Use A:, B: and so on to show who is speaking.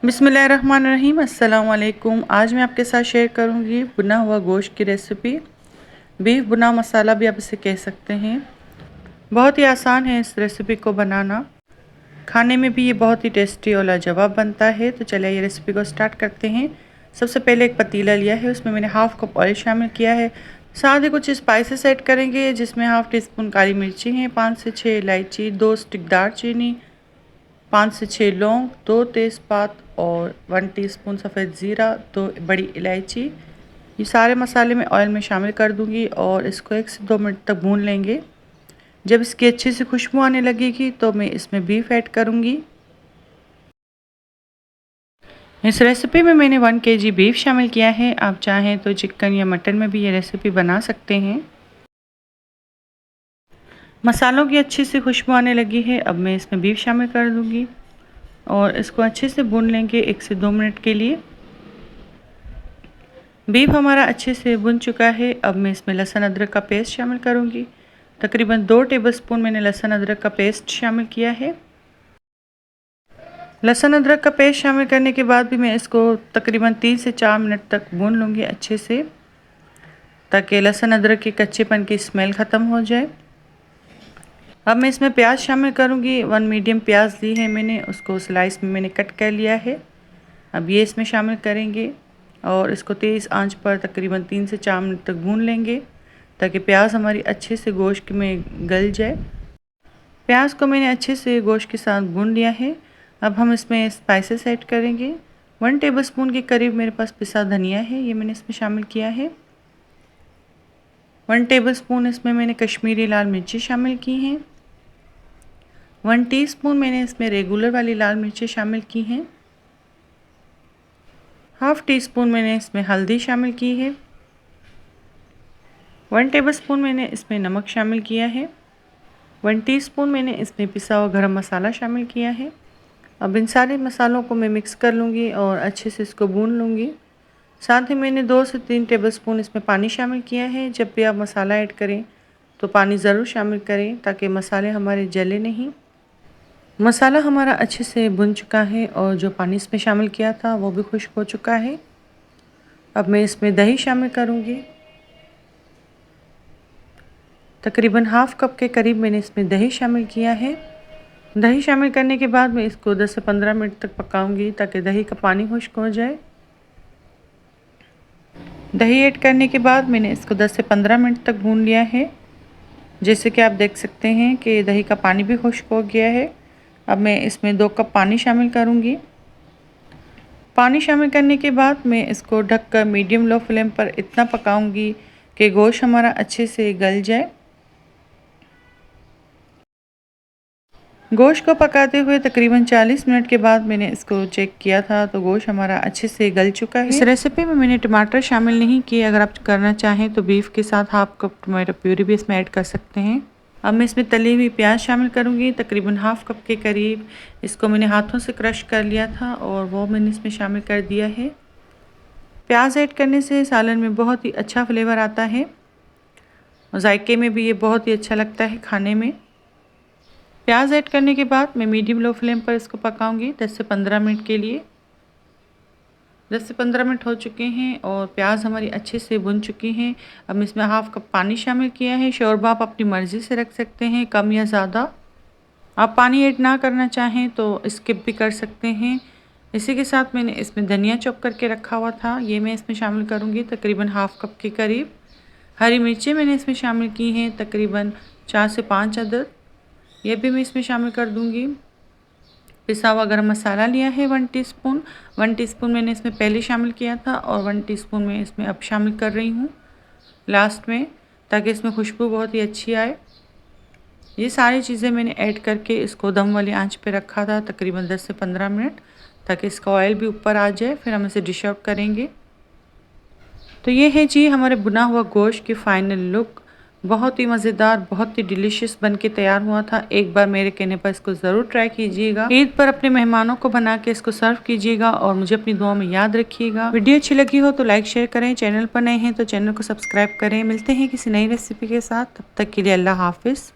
A: बिस्मिल्लाहिर्रहमानिर्रहीम। अस्सलाम वालेकुम। आज मैं आपके साथ शेयर करूंगी भुना हुआ गोश्त की रेसिपी। बीफ भुना मसाला भी आप इसे कह सकते हैं। बहुत ही आसान है इस रेसिपी को बनाना। खाने में भी ये बहुत ही टेस्टी और लाजवाब बनता है। तो चलिए ये रेसिपी को स्टार्ट करते हैं। सबसे पहले एक पतीला लिया है, उसमें मैंने हाफ़ कप ऑयल शामिल किया है। साथ ही कुछ स्पाइसेस ऐड करेंगे, जिसमें हाफ़ टी स्पून काली मिर्ची है, 5 से 6 इलायची, 2 स्टिक दालचीनी, 5 से 6 लौंग, 2 तेज़पात और 1 टीस्पून सफ़ेद ज़ीरा, 2 बड़ी इलायची। ये सारे मसाले मैं ऑयल में शामिल कर दूंगी और इसको 1 से 2 मिनट तक भून लेंगे। जब इसकी अच्छी सी खुशबू आने लगेगी तो मैं इसमें बीफ ऐड करूंगी। इस रेसिपी में मैंने 1 केजी बीफ शामिल किया है। आप चाहें तो चिकन या मटन में भी ये रेसिपी बना सकते हैं। मसालों की अच्छी सी खुशबू आने लगी है। अब मैं इसमें बीफ शामिल कर दूंगी और इसको अच्छे से भून लेंगे 1 से 2 मिनट के लिए। बीफ हमारा अच्छे से भुन चुका है। अब मैं इसमें लहसुन अदरक का पेस्ट शामिल करूंगी। तकरीबन 2 टेबलस्पून मैंने लहसुन अदरक का पेस्ट शामिल किया है। लहसुन अदरक का पेस्ट शामिल करने के बाद भी मैं इसको तकरीबन 3 से 4 मिनट तक भून लूँगी अच्छे से, ताकि लहसुन अदरक की कच्चेपन की स्मेल ख़त्म हो जाए। अब मैं इसमें प्याज शामिल करूँगी। 1 मीडियम प्याज ली है मैंने, उसको स्लाइस में मैंने कट कर लिया है। अब ये इसमें शामिल करेंगे और इसको तेज़ आंच पर तकरीबन 3 से 4 मिनट तक भून लेंगे, ताकि प्याज हमारी अच्छे से गोश्त में गल जाए। प्याज को मैंने अच्छे से गोश्त के साथ भून लिया है। अब हम इसमें स्पाइसेस ऐड करेंगे। 1 टेबलस्पून के करीब मेरे पास पिसा धनिया है, ये मैंने इसमें शामिल किया है। 1 टेबलस्पून इसमें मैंने कश्मीरी लाल मिर्ची शामिल की हैं। 1 टीस्पून मैंने इसमें रेगुलर वाली लाल मिर्ची शामिल की हैं। हाफ़ टी स्पून मैंने इसमें हल्दी शामिल की है। 1 टेबलस्पून मैंने इसमें नमक शामिल किया है। 1 टीस्पून मैंने इसमें पिसा हुआ गरम मसाला शामिल किया है। अब इन सारे मसालों को मैं मिक्स कर लूँगी और अच्छे से इसको भून लूँगी। साथ ही मैंने 2 से 3 टेबलस्पून इसमें पानी शामिल किया है। जब भी आप मसाला ऐड करें तो पानी ज़रूर शामिल करें, ताकि मसाले हमारे जले नहीं। मसाला हमारा अच्छे से भुन चुका है और जो पानी इसमें शामिल किया था वो भी खुश्क हो चुका है। अब मैं इसमें दही शामिल करूँगी। तकरीबन हाफ़ कप के करीब मैंने इसमें दही शामिल किया है। दही शामिल करने के बाद मैं इसको 10 से 15 मिनट तक पकाऊंगी, ताकि दही का पानी खुश्क हो जाए। दही ऐड करने के बाद मैंने इसको 10 से 15 मिनट तक भून लिया है। जैसे कि आप देख सकते हैं कि दही का पानी भी खुश्क हो गया है। अब मैं इसमें 2 कप पानी शामिल करूंगी। पानी शामिल करने के बाद मैं इसको ढककर मीडियम लो फ्लेम पर इतना पकाऊंगी कि गोश्त हमारा अच्छे से गल जाए। गोश्त को पकाते हुए तकरीबन 40 मिनट के बाद मैंने इसको चेक किया था, तो गोश्त हमारा अच्छे से गल चुका है। इस रेसिपी में मैंने टमाटर शामिल नहीं किए। अगर आप करना चाहें तो बीफ के साथ हाफ़ कप टमाटो प्यूरी भी इसमें ऐड कर सकते हैं। अब मैं इसमें तली हुई प्याज शामिल करूंगी, तकरीबन हाफ़ कप के करीब। इसको मैंने हाथों से क्रश कर लिया था और वो मैंने इसमें शामिल कर दिया है। प्याज ऐड करने से सालन में बहुत ही अच्छा फ्लेवर आता है और जायके में भी ये बहुत ही अच्छा लगता है खाने में। प्याज ऐड करने के बाद मैं मीडियम लो फ्लेम पर इसको पकाऊंगी 10 से 15 मिनट के लिए। 10 से 15 मिनट हो चुके हैं और प्याज हमारी अच्छे से भुन चुकी हैं। अब इसमें हाफ़ कप पानी शामिल किया है। शोरबा आप अपनी मर्ज़ी से रख सकते हैं, कम या ज़्यादा। आप पानी ऐड ना करना चाहें तो स्किप भी कर सकते हैं। इसी के साथ मैंने इसमें धनिया चॉप करके रखा हुआ था, ये मैं इसमें शामिल करूँगी तकरीबन हाफ़ कप के करीब। हरी मिर्चें मैंने इसमें शामिल की हैं तकरीबन 4 से 5 अदद, ये भी मैं इसमें शामिल कर दूंगी। पिसा हुआ गरम मसाला लिया है 1 टीस्पून। 1 टीस्पून मैंने इसमें पहले शामिल किया था और 1 टीस्पून मैं इसमें अब शामिल कर रही हूँ लास्ट में, ताकि इसमें खुशबू बहुत ही अच्छी आए। ये सारी चीज़ें मैंने ऐड करके इसको दम वाली आंच पे रखा था तकरीबन 10 से 15 मिनट, ताकि इसका ऑयल भी ऊपर आ जाए। फिर हम इसे डिश आउट करेंगे। तो ये है जी हमारे भुना हुआ गोश्त की फ़ाइनल लुक। बहुत ही मज़ेदार, बहुत ही डिलीशियस बन के तैयार हुआ था। एक बार मेरे कहने पर इसको ज़रूर ट्राई कीजिएगा। ईद पर अपने मेहमानों को बना के इसको सर्व कीजिएगा और मुझे अपनी दुआ में याद रखिएगा। वीडियो अच्छी लगी हो तो लाइक शेयर करें। चैनल पर नए हैं तो चैनल को सब्सक्राइब करें। मिलते हैं किसी नई रेसिपी के साथ, तब तक के लिए अल्लाह हाफिज़।